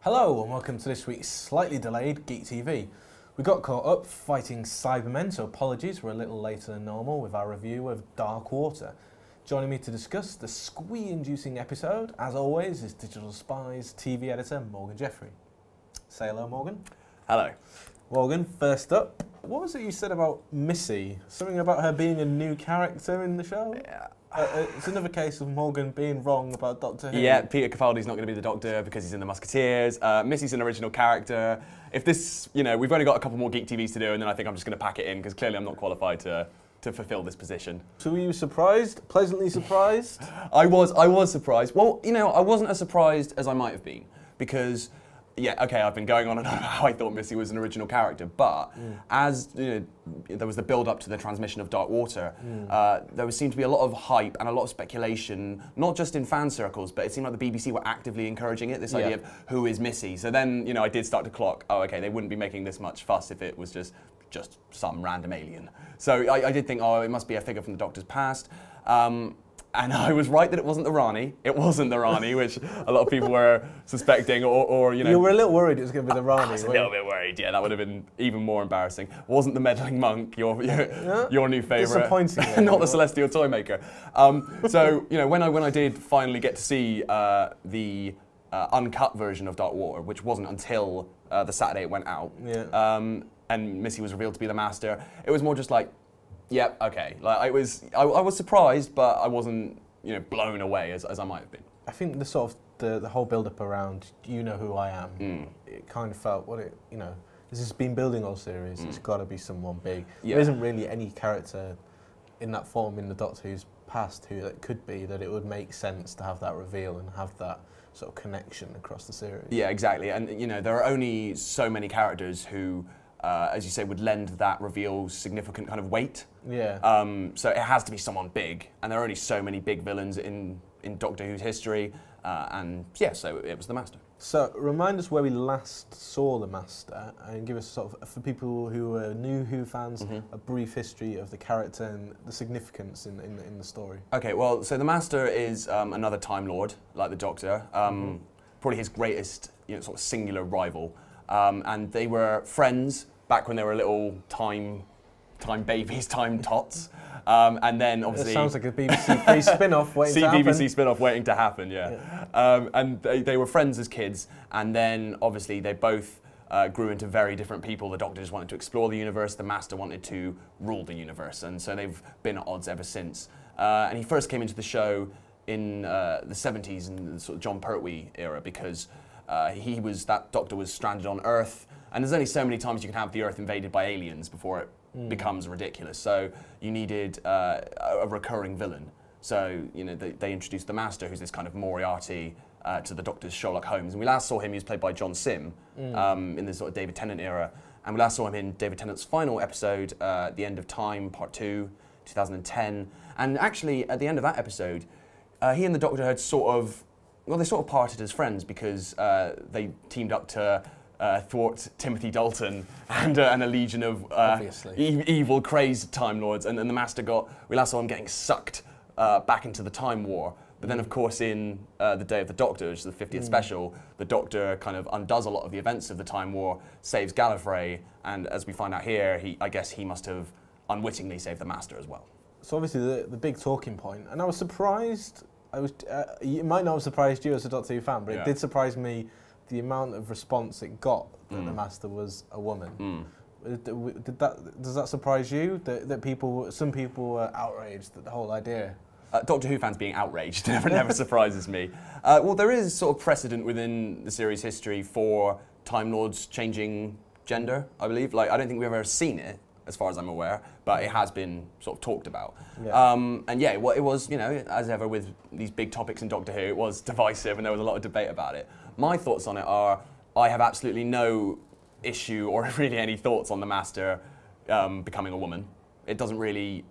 Hello and welcome to this week's slightly delayed Geek TV. We got caught up fighting Cybermen, so apologies, we're a little later than normal with our review of Dark Water. Joining me to discuss the squee-inducing episode, as always, is Digital Spy's TV editor Morgan Jeffery. Say hello, Morgan. Hello. Morgan, first up, what was it you said about Missy? Something about her being a new character in the show? Yeah. It's another case of Morgan being wrong about Doctor Who. Yeah, Peter Capaldi's not going to be the Doctor because he's in the Musketeers. Missy's an original character. If this, we've only got a couple more Geek TVs to do, and then I think I'm just going to pack it in because clearly I'm not qualified to fulfill this position. So were you surprised? Pleasantly surprised? I was surprised. Well, I wasn't as surprised as I might have been because, yeah, okay, I've been going on and on about how I thought Missy was an original character, but as there was the build-up to the transmission of Dark Water, there seemed to be a lot of hype and a lot of speculation, not just in fan circles, but it seemed like the BBC were actively encouraging it, this idea of who is Missy. So then, I did start to clock, oh, okay, they wouldn't be making this much fuss if it was just some random alien. So I did think, oh, it must be a figure from the Doctor's past. And I was right that it wasn't the Rani. It wasn't the Rani, which a lot of people were suspecting, or You were a little worried it was going to be the Rani. I was a little bit worried, yeah, that would have been even more embarrassing. Wasn't the meddling monk your new favourite? Disappointing. Not the Celestial Toy Maker. So, when I did finally get to see the uncut version of Dark Water, which wasn't until the Saturday it went out, and Missy was revealed to be the Master, it was more just like, yep, okay. Like I was surprised, but I wasn't, blown away as I might have been. I think the whole build-up around "you know who I am," it kind of felt this has been building all series. It's got to be someone big. Yeah. There isn't really any character in that form in the Doctor Who's past who that could be that it would make sense to have that reveal and have that sort of connection across the series. Yeah, exactly. And there are only so many characters who, as you say, would lend that reveal significant kind of weight. Yeah. So it has to be someone big, and there are only so many big villains in Doctor Who's history, and yeah, so it was the Master. So remind us where we last saw the Master, and give us for people who are new Who fans, a brief history of the character and the significance in the story. Okay, well, so the Master is another Time Lord, like the Doctor, probably his greatest sort of singular rival, and they were friends back when they were little time babies, time tots, and then obviously... It sounds like a BBC Three spin-off waiting to happen. BBC spin-off waiting to happen, yeah. And they were friends as kids, and then obviously they both grew into very different people. The Doctor just wanted to explore the universe, the Master wanted to rule the universe, and so they've been at odds ever since. And he first came into the show in the 70s, in the sort of John Pertwee era, because that Doctor was stranded on Earth, and there's only so many times you can have the Earth invaded by aliens before it becomes ridiculous. So you needed a recurring villain. So they introduced the Master, who's this kind of Moriarty to the Doctor's Sherlock Holmes. And we last saw him, he was played by John Sim in the sort of David Tennant era. And we last saw him in David Tennant's final episode, The End of Time, Part 2, 2010. And actually, at the end of that episode, he and the Doctor had they sort of parted as friends because they teamed up to thwart Timothy Dalton and a legion of evil, crazed Time Lords, and the Master we last saw him getting sucked back into the Time War. But then, of course, in the Day of the Doctor, which is the 50th special, the Doctor kind of undoes a lot of the events of the Time War, saves Gallifrey, and as we find out here, I guess he must have unwittingly saved the Master as well. So obviously the big talking point, and I was surprised. It might not have surprised you as a Doctor Who fan, but it did surprise me the amount of response it got that the Master was a woman. Does that surprise you? That some people were outraged at the whole idea? Doctor Who fans being outraged never surprises me. Well, there is sort of precedent within the series' history for Time Lords changing gender, I believe. Like, I don't think we've ever seen it, as far as I'm aware, but it has been sort of talked about. Yeah. And yeah, well, it was, as ever with these big topics in Doctor Who, it was divisive and there was a lot of debate about it. My thoughts on it are, I have absolutely no issue or really any thoughts on the Master becoming a woman. It doesn't really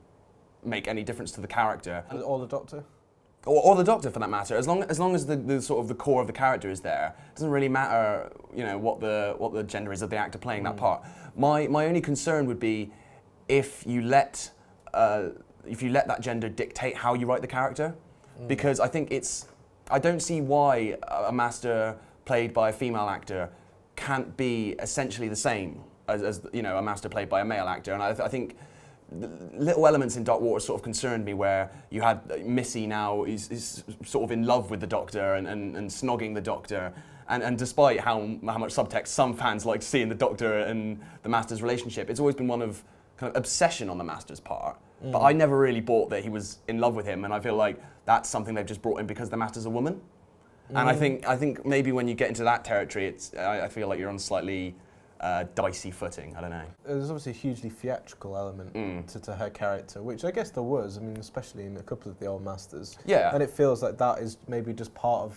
make any difference to the character. Or the Doctor? Or the Doctor, for that matter. As long as the sort of the core of the character is there, it doesn't really matter, what the gender is of the actor playing that part. My only concern would be if you let that gender dictate how you write the character, because I think I don't see why a Master played by a female actor can't be essentially the same as you know, a master played by a male actor. And I think little elements in Dark Water sort of concerned me, where you had Missy now is sort of in love with the Doctor and snogging the Doctor. And despite how much subtext some fans like to see in the Doctor and the Master's relationship, it's always been one of kind of obsession on the Master's part. But I never really bought that he was in love with him, and I feel like that's something they've just brought in because the Master's a woman. And I think maybe when you get into that territory, I feel like you're on slightly dicey footing. I don't know. There's obviously a hugely theatrical element to her character, which I guess there was. I mean, especially in a couple of the old Masters. Yeah. And it feels like that is maybe just part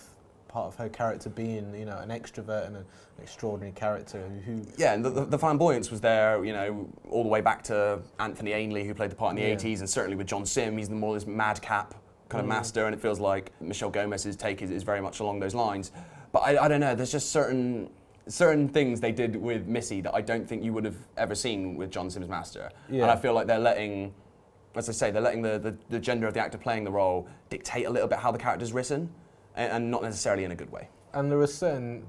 of her character being, you know, an extrovert and an extraordinary character who... Yeah, and the flamboyance was there, you know, all the way back to Anthony Ainley, who played the part in the 80s, and certainly with John Sim, he's the more this madcap kind of master, and it feels like Michelle Gomez's take is very much along those lines. But I don't know, there's just certain things they did with Missy that I don't think you would have ever seen with John Sim's Master. Yeah. And I feel like they're letting, as I say, they're letting the gender of the actor playing the role dictate a little bit how the character's written, and not necessarily in a good way. And there are certain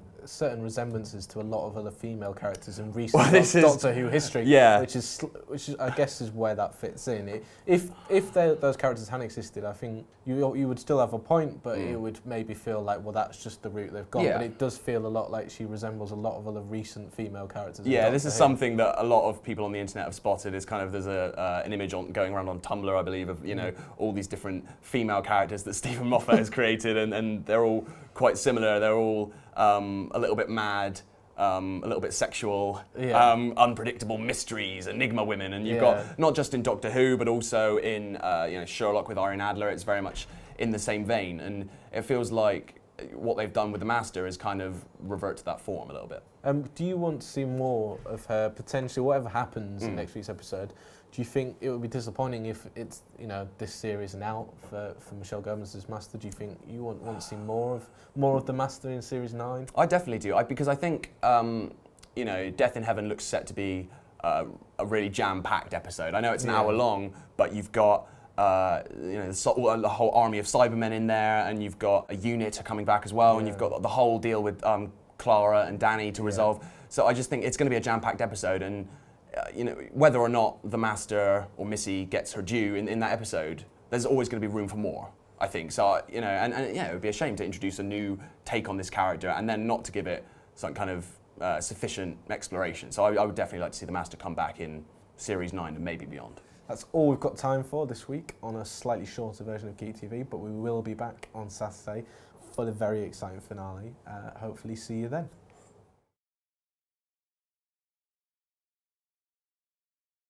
resemblances to a lot of other female characters in recent Doctor Who history, which is I guess is where that fits in. If those characters hadn't existed, I think you would still have a point, but it would maybe feel like, well, that's just the route they've gone. But it does feel a lot like she resembles a lot of other recent female characters. Yeah, this is something that a lot of people on the internet have spotted. Is kind of there's an image going around on Tumblr, I believe, of all these different female characters that Stephen Moffat has created, and they're all quite similar. They're all a little bit mad, a little bit sexual, unpredictable mysteries, enigma women, and you've got not just in Doctor Who, but also in Sherlock with Irene Adler. It's very much in the same vein, and it feels like what they've done with the Master is kind of revert to that form a little bit. Do you want to see more of her potentially? Whatever happens in next week's episode, do you think it would be disappointing if it's this series and out for Michelle Gomez's Master? Do you think you want to see more of the Master in Series 9? I definitely do, because I think Death in Heaven looks set to be a really jam-packed episode. I know it's an hour long, but you've got the whole army of Cybermen in there, and you've got a unit coming back as well, and you've got the whole deal with Clara and Danny to resolve. So I just think it's going to be a jam-packed episode, and whether or not the Master or Missy gets her due in that episode, there's always going to be room for more, I think. So it would be a shame to introduce a new take on this character and then not to give it some kind of sufficient exploration. So I would definitely like to see the Master come back in Series 9 and maybe beyond. That's all we've got time for this week on a slightly shorter version of Geek TV, but we will be back on Saturday for the very exciting finale. Hopefully see you then.